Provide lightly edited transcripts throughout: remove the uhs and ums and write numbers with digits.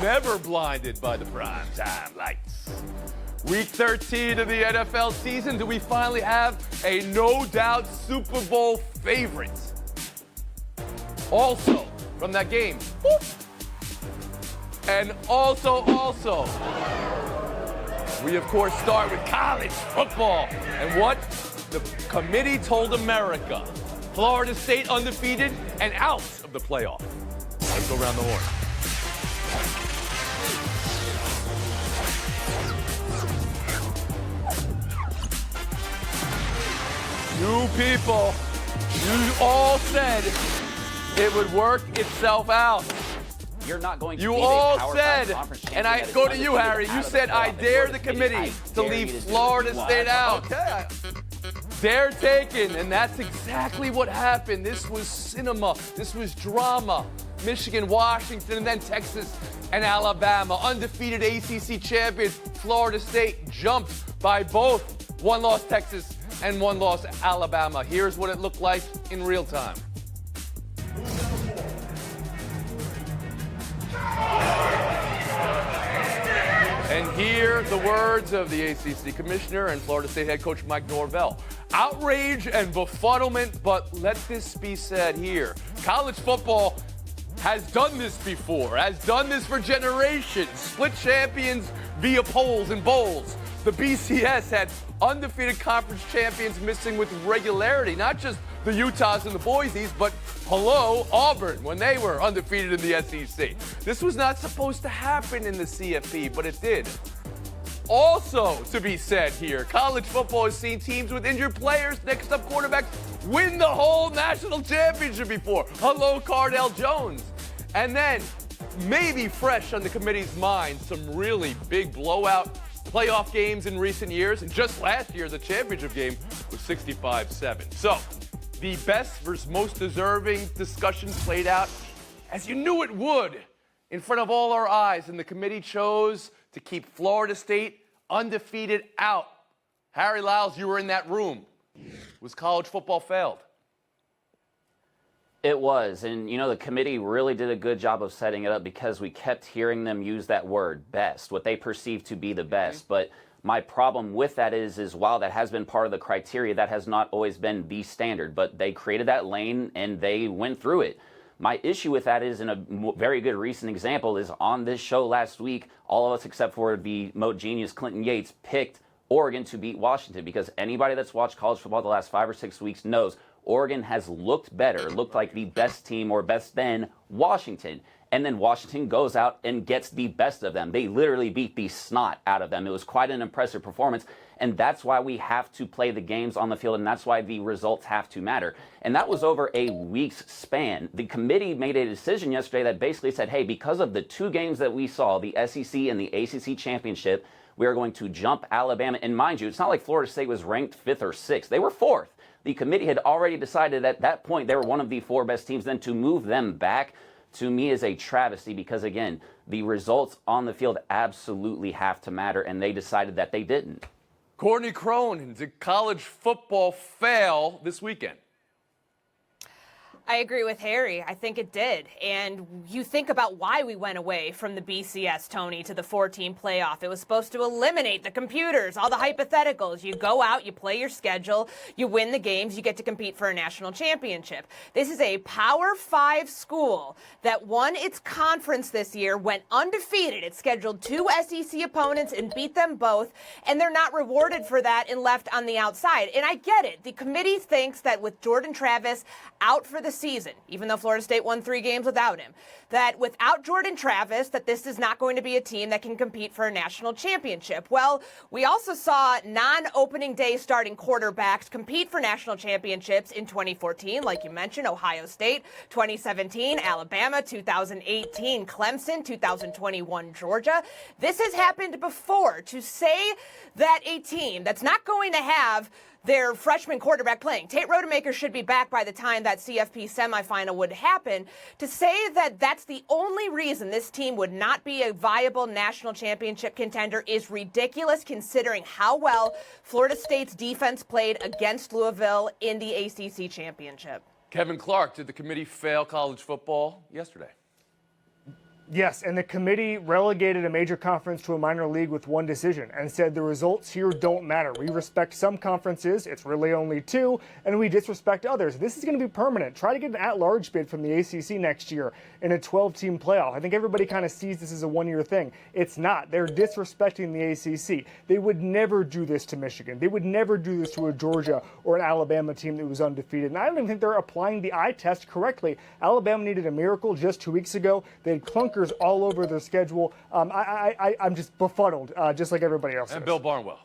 never blinded by the primetime lights. Week 13 of the NFL season, do we finally have a no-doubt Super Bowl favorite? Also, from that game, whoop, and also, we of course start with college football. And what the committee told America. Florida State undefeated and out of the playoff. Let's go around the horn. You people, you all said it would work itself out. You're not going to You be all a Power said, 5 conference champion and I that is go to you, undefeated Harry. out You of the said, I playoff. dare If the you're committee to dare you leave to do Florida what you State out. want. Dare taken, and that's exactly what happened. This was cinema. This was drama. Michigan, Washington, and then Texas and Alabama. Undefeated ACC champions. Florida State jumped by both. One loss Texas and one loss Alabama. Here's what it looked like in real time. And hear the words of the ACC commissioner and Florida State head coach Mike Norvell. Outrage and befuddlement, but let this be said here. College football has done this before, has done this for generations. Split champions via polls and bowls. The BCS had undefeated conference champions missing with regularity, not just the Utahs and the Boise's, but hello, Auburn, when they were undefeated in the SEC. This was not supposed to happen in the CFP, but it did. Also to be said here, college football has seen teams with injured players, next up quarterbacks, win the whole national championship before. Hello, Cardell Jones. And then, maybe fresh on the committee's mind, some really big blowout playoff games in recent years. And just last year, the championship game was 65-7. So, the best versus most deserving discussion played out as you knew it would in front of all our eyes. And the committee chose to keep Florida State undefeated out. Harry Lyles, you were in that room. Was college football failed? It was, and the committee really did a good job of setting it up because we kept hearing them use that word, best, what they perceive to be the best. But my problem with that is while that has been part of the criteria, that has not always been the standard. But they created that lane and they went through it. My issue with that is, in a very good recent example, is on this show last week, all of us except for the moat genius Clinton Yates picked Oregon to beat Washington, because anybody that's watched college football the last 5 or 6 weeks knows Oregon has looked better, looked like the best team or best than Washington. And then Washington goes out and gets the best of them. They literally beat the snot out of them. It was quite an impressive performance. And that's why we have to play the games on the field, and that's why the results have to matter. And that was over a week's span. The committee made a decision yesterday that basically said, hey, because of the 2 games that we saw, the SEC and the ACC championship, we are going to jump Alabama. And mind you, it's not like Florida State was ranked 5th or 6th. They were 4th. The committee had already decided at that point they were one of the 4 best teams. Then to move them back, to me, is a travesty because, again, the results on the field absolutely have to matter, and they decided that they didn't. Courtney Cronin, did college football fail this weekend? I agree with Harry. I think it did. And you think about why we went away from the BCS, Tony, to the 4-team playoff. It was supposed to eliminate the computers, all the hypotheticals. You go out, you play your schedule, you win the games, you get to compete for a national championship. This is a Power 5 school that won its conference this year, went undefeated. It scheduled 2 SEC opponents and beat them both, and they're not rewarded for that and left on the outside. And I get it. The committee thinks that with Jordan Travis out for the season, even though Florida State won 3 games without him, that without Jordan Travis, that this is not going to be a team that can compete for a national championship. Well, we also saw non-opening day starting quarterbacks compete for national championships in 2014, like you mentioned, Ohio State, 2017, Alabama, 2018, Clemson, 2021, Georgia. This has happened before. To say that a team that's not going to have their freshman quarterback playing, Tate Rodemaker should be back by the time that CFP semifinal would happen. To say that that's the only reason this team would not be a viable national championship contender is ridiculous, considering how well Florida State's defense played against Louisville in the ACC championship. Kevin Clark, did the committee fail college football yesterday? Yes, and the committee relegated a major conference to a minor league with one decision and said the results here don't matter. We respect some conferences, it's really only 2, and we disrespect others. This is going to be permanent. Try to get an at-large bid from the ACC next year in a 12-team playoff. I think everybody kind of sees this as a one-year thing. It's not. They're disrespecting the ACC. They would never do this to Michigan. They would never do this to a Georgia or an Alabama team that was undefeated. And I don't even think they're applying the eye test correctly. Alabama needed a miracle just 2 weeks ago. They had clunkers all over their schedule. I'm just befuddled, just like everybody else. And Bill Barnwell.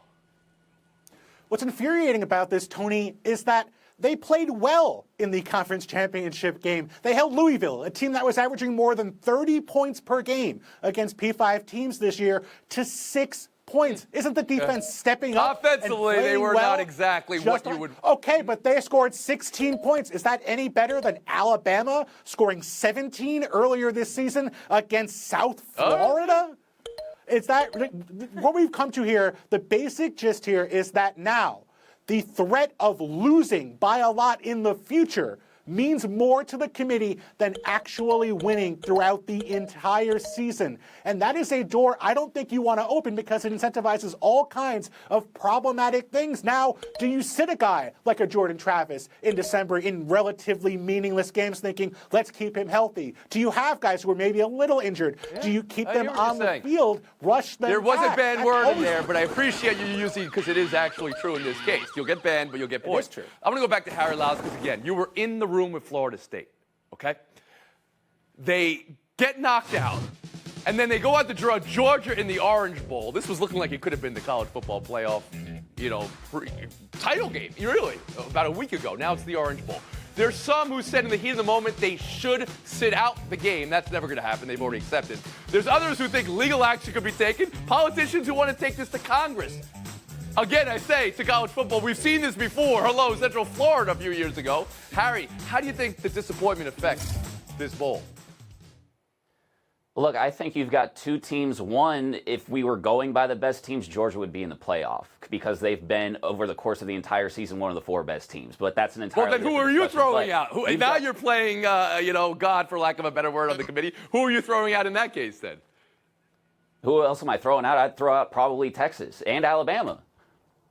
What's infuriating about this, Tony, is that they played well in the conference championship game. They held Louisville, a team that was averaging more than 30 points per game against P5 teams this year, to 6 points. Isn't the defense stepping up? Offensively, they were not exactly what you would. Okay, but they scored 16 points. Is that any better than Alabama scoring 17 earlier this season against South Florida? Is that what we've come to here? The basic gist here is that now the threat of losing by a lot in the future means more to the committee than actually winning throughout the entire season. And that is a door I don't think you want to open because it incentivizes all kinds of problematic things. Now, do you sit a guy like a Jordan Travis in December in relatively meaningless games thinking, let's keep him healthy? Do you have guys who are maybe a little injured? Do you keep them on the field, rush them There was back? a bad word in there, but I appreciate you using it because it is actually true in this case. You'll get banned, but you'll get points. It is true. I'm going to go back to Harry Lyles because, again, you were in the room with Florida State, okay? They get knocked out, and then they go out to draw Georgia in the Orange Bowl. This was looking like it could have been the college football playoff, title game, really, about a week ago. Now it's the Orange Bowl. There's some who said in the heat of the moment they should sit out the game. That's never going to happen. They've already accepted. There's others who think legal action could be taken. Politicians who want to take this to Congress. Again, I say to college football, we've seen this before. Hello, Central Florida a few years ago. Harry, how do you think the disappointment affects this bowl? Look, I think you've got 2 teams. One, if we were going by the best teams, Georgia would be in the playoff because they've been, over the course of the entire season, one of the 4 best teams. But that's an entirely Well, then who are you throwing out? Now you're playing, God, for lack of a better word, on the committee. Who are you throwing out in that case, then? Who else am I throwing out? I'd throw out probably Texas and Alabama.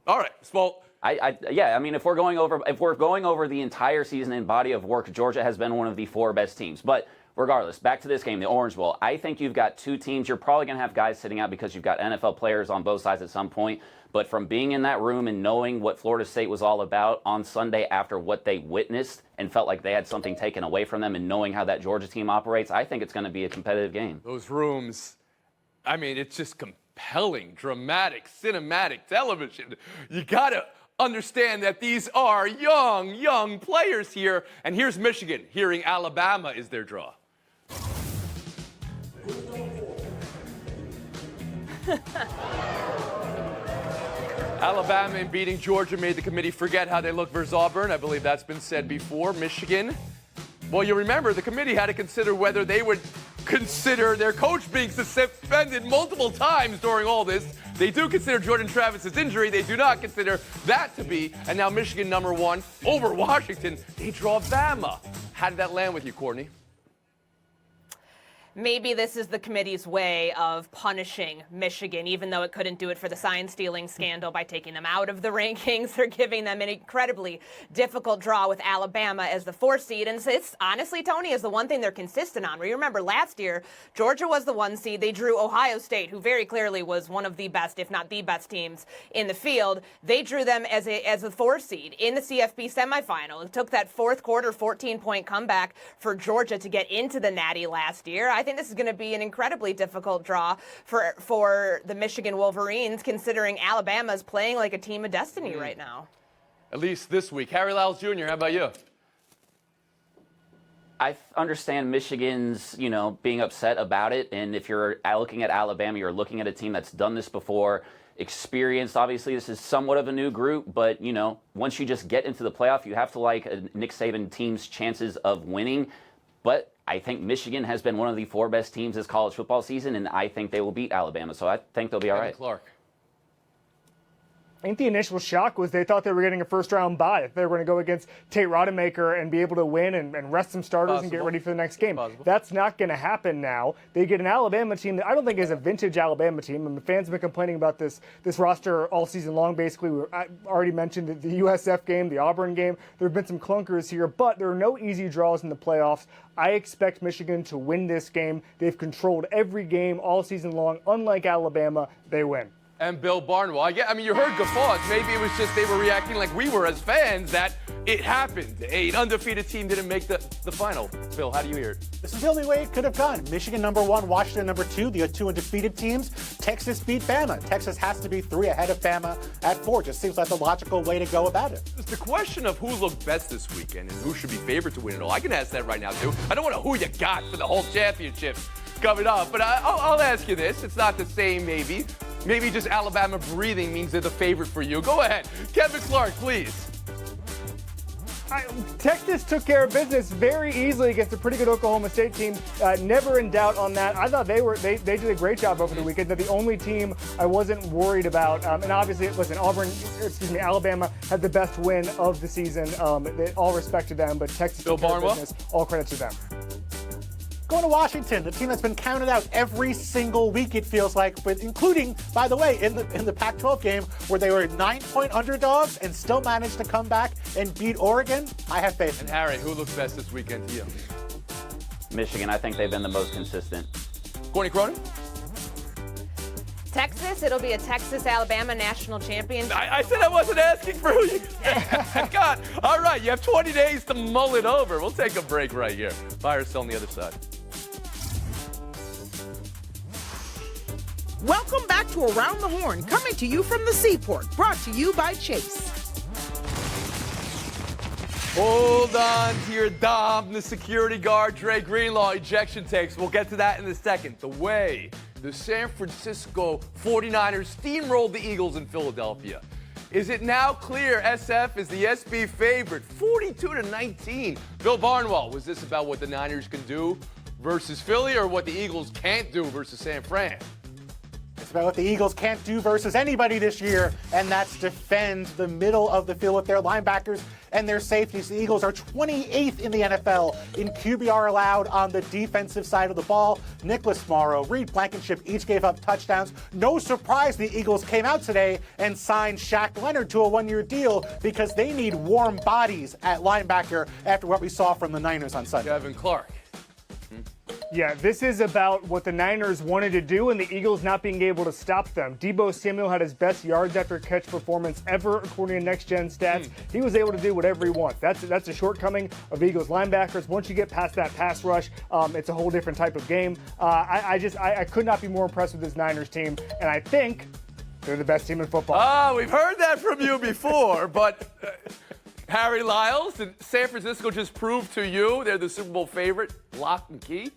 All right. Well, I mean, if we're going over the entire season in body of work, Georgia has been one of the 4 best teams. But regardless, back to this game, the Orange Bowl. I think you've got 2 teams. You're probably going to have guys sitting out because you've got NFL players on both sides at some point. But from being in that room and knowing what Florida State was all about on Sunday after what they witnessed and felt like they had something taken away from them and knowing how that Georgia team operates, I think it's going to be a competitive game. those rooms, I mean, it's just compelling, dramatic, cinematic television. You got to understand that these are young players here. And here's Michigan, hearing Alabama is their draw. Alabama in beating Georgia made the committee forget how they look versus Auburn. I believe that's been said before. Michigan, well, you remember the committee had to consider whether they would consider their coach being suspended multiple times during all this. They do consider Jordan Travis's injury. They do not consider that to be. And now Michigan #1 over Washington. They draw Bama. How did that land with you, Courtney? Maybe this is the committee's way of punishing Michigan, even though it couldn't do it for the sign-stealing scandal by taking them out of the rankings. They're giving them an incredibly difficult draw with Alabama as the 4th seed. And it's honestly, Tony, is the one thing they're consistent on. Remember, last year, Georgia was the 1 seed. They drew Ohio State, who very clearly was one of the best, if not the best teams in the field. They drew them as a 4 seed in the CFP semifinal. It took that 4th quarter 14-point comeback for Georgia to get into the Natty last year. I think this is going to be an incredibly difficult draw for the Michigan Wolverines, considering Alabama's playing like a team of destiny right now. At least this week. Harry Lyles Jr., how about you? I understand Michigan's, being upset about it. And if you're looking at Alabama, you're looking at a team that's done this before, experienced. Obviously, this is somewhat of a new group, but, once you just get into the playoff, you have to like a Nick Saban team's chances of winning. But I think Michigan has been one of the 4 best teams this college football season, and I think they will beat Alabama. So I think they'll be all right. Clark. I think the initial shock was they thought they were getting a first-round bye. They were going to go against Tate Rodemaker and be able to win and rest some starters and get ready for the next game. That's not going to happen now. They get an Alabama team that I don't think is a vintage Alabama team. And the fans have been complaining about this roster all season long, basically. I already mentioned the USF game, the Auburn game. There have been some clunkers here, but there are no easy draws in the playoffs. I expect Michigan to win this game. They've controlled every game all season long. Unlike Alabama, they win. And Bill Barnwell. I mean, you heard guffaws. Maybe it was just they were reacting like we were as fans that it happened. An undefeated team didn't make the final. Bill, how do you hear it? This is the only way it could have gone. Michigan #1, Washington #2, the two undefeated teams. Texas beat Bama. Texas has to be 3 ahead of Bama at 4. Just seems like the logical way to go about it. It's the question of who looked best this weekend and who should be favored to win it all. I can ask that right now, too. I don't want to who you got for the whole championship coming up, but I'll ask you this. It's not the same, maybe. Maybe just Alabama breathing means they're the favorite for you. Go ahead. Kevin Clark, please. Texas took care of business very easily against a pretty good Oklahoma State team. Never in doubt on that. I thought they did a great job over the weekend. They're the only team I wasn't worried about. And obviously, listen, Alabama had the best win of the season. All respect to them, but Texas took care of business. All credit to them. Going to Washington, the team that's been counted out every single week, it feels like, but including, by the way, in the Pac-12 game where they were 9-point underdogs and still managed to come back and beat Oregon. I have faith. And Harry, who looks best this weekend to you? Michigan. I think they've been the most consistent. Courtney Cronin? Texas, it'll be a Texas-Alabama national championship. I said I wasn't asking for who you God. All right, you have 20 days to mull it over. We'll take a break right here. Buy or sell on the other side. Welcome back to Around the Horn, coming to you from the Seaport, brought to you by Chase. Hold on to your dom, the security guard, Dre Greenlaw, ejection takes. We'll get to that in a second. The way the San Francisco 49ers steamrolled the Eagles in Philadelphia. Is it now clear SF is the SB favorite, 42-19? Bill Barnwell, was this about what the Niners can do versus Philly or what the Eagles can't do versus San Fran? It's about what the Eagles can't do versus anybody this year, and that's defend the middle of the field with their linebackers and their safeties. The Eagles are 28th in the NFL in QBR allowed on the defensive side of the ball. Nicholas Morrow, Reed Blankenship each gave up touchdowns. No surprise the Eagles came out today and signed Shaq Leonard to a 1-year deal because they need warm bodies at linebacker after what we saw from the Niners on Sunday. Kevin Clark. Yeah, this is about what the Niners wanted to do and the Eagles not being able to stop them. Deebo Samuel had his best yards after catch performance ever, according to Next Gen Stats. He was able to do whatever he wants. That's a shortcoming of Eagles linebackers. Once you get past that pass rush, it's a whole different type of game. I could not be more impressed with this Niners team, and I think they're the best team in football. We've heard that from you before, but Harry Lyles, did San Francisco just prove to you they're the Super Bowl favorite, lock and key?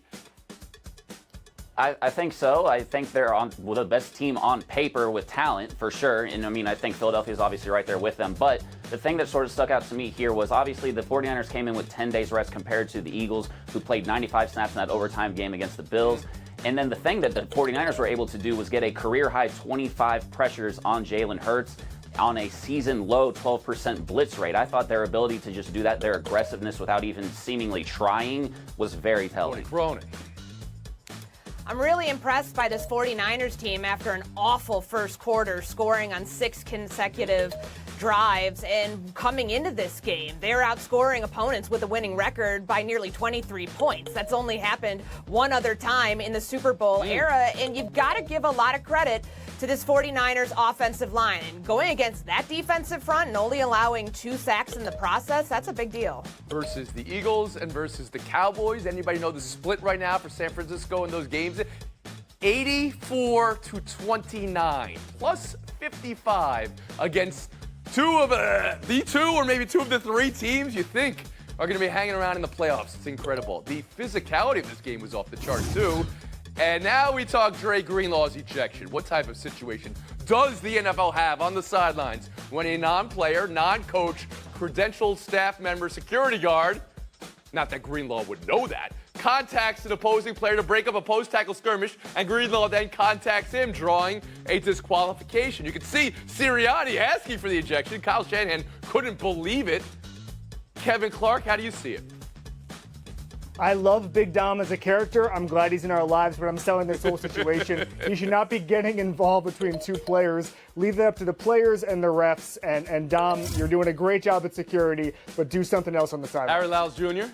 I think so. I think they're the best team on paper with talent, for sure. And, I think Philadelphia is obviously right there with them. But the thing that sort of stuck out to me here was obviously the 49ers came in with 10 days rest compared to the Eagles, who played 95 snaps in that overtime game against the Bills. And then the thing that the 49ers were able to do was get a career-high 25 pressures on Jalen Hurts on a season-low 12% blitz rate. I thought their ability to just do that, their aggressiveness without even seemingly trying, was very telling. I'm really impressed by this 49ers team after an awful first quarter, scoring on 6 consecutive drives and coming into this game. They're outscoring opponents with a winning record by nearly 23 points. That's only happened one other time in the Super Bowl era, and you've got to give a lot of credit to this 49ers offensive line. And going against that defensive front and only allowing 2 sacks in the process, that's a big deal. Versus the Eagles and versus the Cowboys. Anybody know the split right now for San Francisco in those games? 84-29, plus 55 against the two or maybe 2 of the 3 teams you think are going to be hanging around in the playoffs. It's incredible. The physicality of this game was off the chart, too. And now we talk Dre Greenlaw's ejection. What type of situation does the NFL have on the sidelines when a non-player, non-coach, credentialed staff member, security guard, not that Greenlaw would know that, contacts an opposing player to break up a post-tackle skirmish, and Greenlaw then contacts him, drawing a disqualification. You can see Sirianni asking for the ejection. Kyle Shanahan couldn't believe it. Kevin Clark, how do you see it? I love Big Dom as a character. I'm glad he's in our lives, but I'm selling this whole situation. He should not be getting involved between two players. Leave that up to the players and the refs. And Dom, you're doing a great job at security, but do something else on the sideline. Harry Lyles Jr.?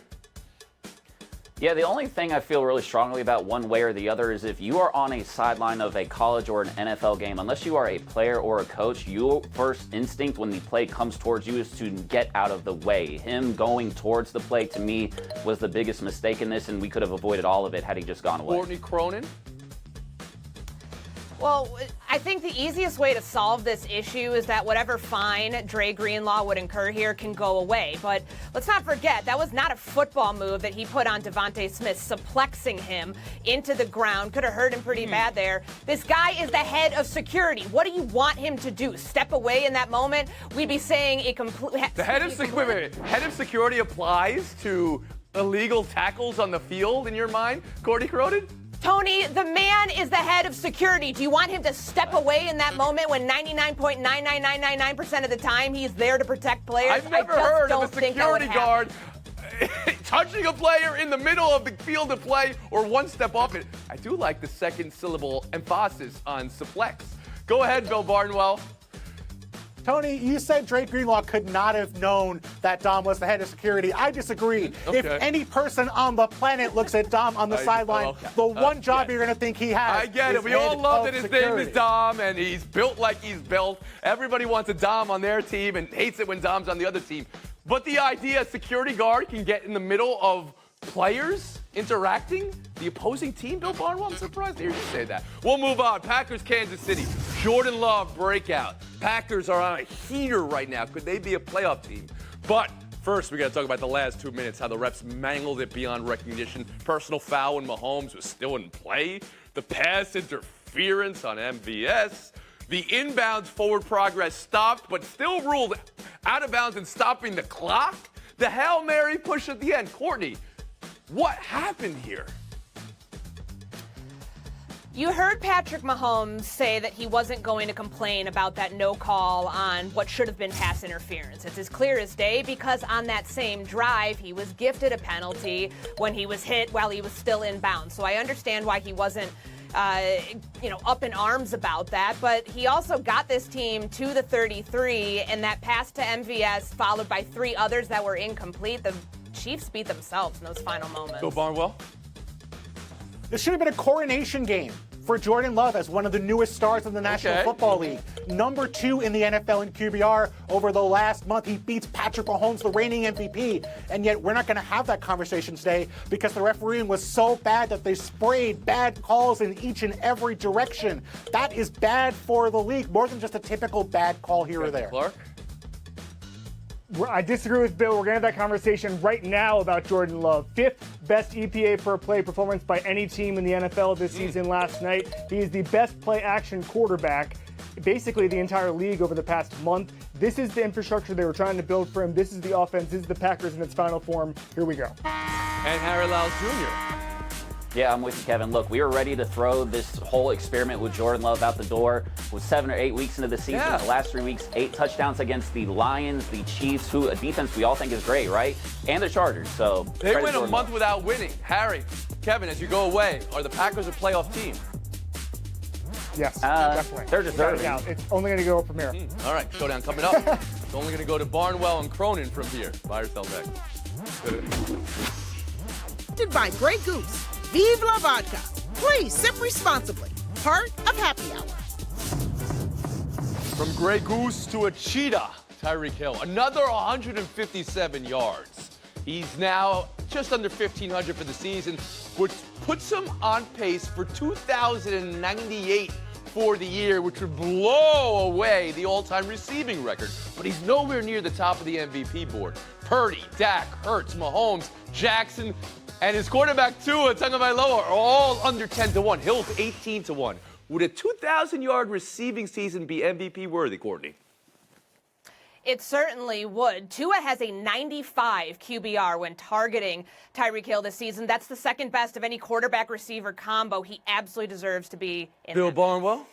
Yeah, the only thing I feel really strongly about one way or the other is if you are on a sideline of a college or an NFL game, unless you are a player or a coach, your first instinct when the play comes towards you is to get out of the way. Him going towards the play, to me, was the biggest mistake in this, and we could have avoided all of it had he just gone away. Courtney Cronin? Well, I think the easiest way to solve this issue is that whatever fine Dre Greenlaw would incur here can go away. But let's not forget, that was not a football move that he put on Devontae Smith, suplexing him into the ground. Could have hurt him pretty bad there. This guy is the head of security. What do you want him to do? Step away in that moment? We'd be saying a complete... The head of security applies to illegal tackles on the field, in your mind, Courtney Cronin? Tony, the man is the head of security. Do you want him to step away in that moment when 99.99999% of the time he's there to protect players? I've never heard of a security guard touching a player in the middle of the field of play or one step off it. I do like the second syllable emphasis on suplex. Go ahead, Bill Barnwell. Tony, you said Dre Greenlaw could not have known that Dom was the head of security. I disagree. Okay. If any person on the planet looks at Dom on the sideline, the one job you're going to think he has. I get it. We all love that his name is Dom, and he's built like he's built. Everybody wants a Dom on their team and hates it when Dom's on the other team. But the idea a security guard can get in the middle of players interacting, the opposing team, Bill Barnwell, I'm surprised to hear you say that. We'll move on. Packers, Kansas City. Jordan Love breakout. Packers are on a heater right now. Could they be a playoff team? But first, we got to talk about the last 2 minutes, how the refs mangled it beyond recognition. Personal foul when Mahomes was still in play. The pass interference on MVS. The inbounds forward progress stopped, but still ruled out of bounds and stopping the clock. The Hail Mary push at the end. Courtney, what happened here? You heard Patrick Mahomes say that he wasn't going to complain about that no call on what should have been pass interference. It's as clear as day because on that same drive, he was gifted a penalty when he was hit while he was still in bounds. So I understand why he wasn't up in arms about that, but he also got this team to the 33, and that pass to MVS followed by 3 others that were incomplete. The Chiefs beat themselves in those final moments. Go Barnwell. This should have been a coronation game for Jordan Love as one of the newest stars in the National Football League. Number 2 in the NFL in QBR over the last month. He beats Patrick Mahomes, the reigning MVP. And yet we're not going to have that conversation today because the refereeing was so bad that they sprayed bad calls in each and every direction. That is bad for the league, more than just a typical bad call here or there. Clark? I disagree with Bill. We're going to have that conversation right now about Jordan Love. 5th best EPA per play performance by any team in the NFL this season last night. He is the best play action quarterback, basically the entire league over the past month. This is the infrastructure they were trying to build for him. This is the offense. This is the Packers in its final form. Here we go. And Harry Lyles Jr. Yeah, I'm with you, Kevin. Look, we were ready to throw this whole experiment with Jordan Love out the door. With 7 or 8 weeks into the season, Yeah. The last 3 weeks, 8 touchdowns against the Lions, the Chiefs, who a defense we all think is great, right? And the Chargers. So They credit went a Jordan month Love. without winning. Harry, Kevin, as you go away, are the Packers a playoff team? Yes, Uh, definitely. they're Without a deserving. doubt. It's only going to go up from here. All right, showdown coming up. It's only going to go to Barnwell and Cronin from here. Buy or sell back. Presented by Grey Goose. Vive la vodka. Please sip responsibly. Part of Happy Hour. From Grey Goose to a cheetah, Tyreek Hill. Another 157 yards. He's now just under 1,500 for the season, which puts him on pace for 2,098 for the year, which would blow away the all-time receiving record. But he's nowhere near the top of the MVP board. Purdy, Dak, Hurts, Mahomes, Jackson, and his quarterback Tua Tagovailoa are all under 10-1. Hill's 18-1. Would a 2,000-yard receiving season be MVP worthy, Courtney? It certainly would. Tua has a 95 QBR when targeting Tyreek Hill this season. That's the second best of any quarterback-receiver combo. He absolutely deserves to be in Bill that. Barnwell?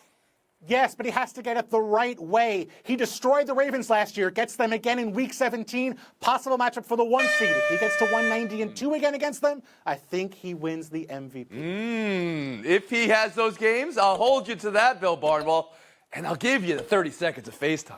Yes, but he has to get it the right way. He destroyed the Ravens last year, gets them again in Week 17, possible matchup for the 1 seed. If he gets to 190-2 again against them, I think he wins the MVP. If he has those games, I'll hold you to that, Bill Barnwell, and I'll give you the 30 seconds of FaceTime.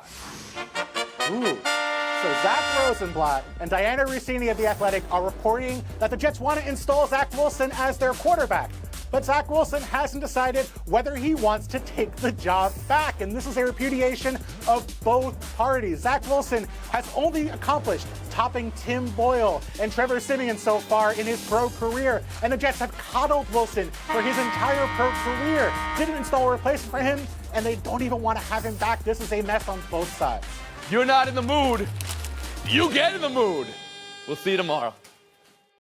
Ooh. So Zach Rosenblatt and Diana Rossini of The Athletic are reporting that the Jets want to install Zach Wilson as their quarterback. But Zach Wilson hasn't decided whether he wants to take the job back. And this is a repudiation of both parties. Zach Wilson has only accomplished topping Tim Boyle and Trevor Siemian so far in his pro career. And the Jets have coddled Wilson for his entire pro career. Didn't install a replacement for him, and they don't even want to have him back. This is a mess on both sides. You're not in the mood. You get in the mood. We'll see you tomorrow.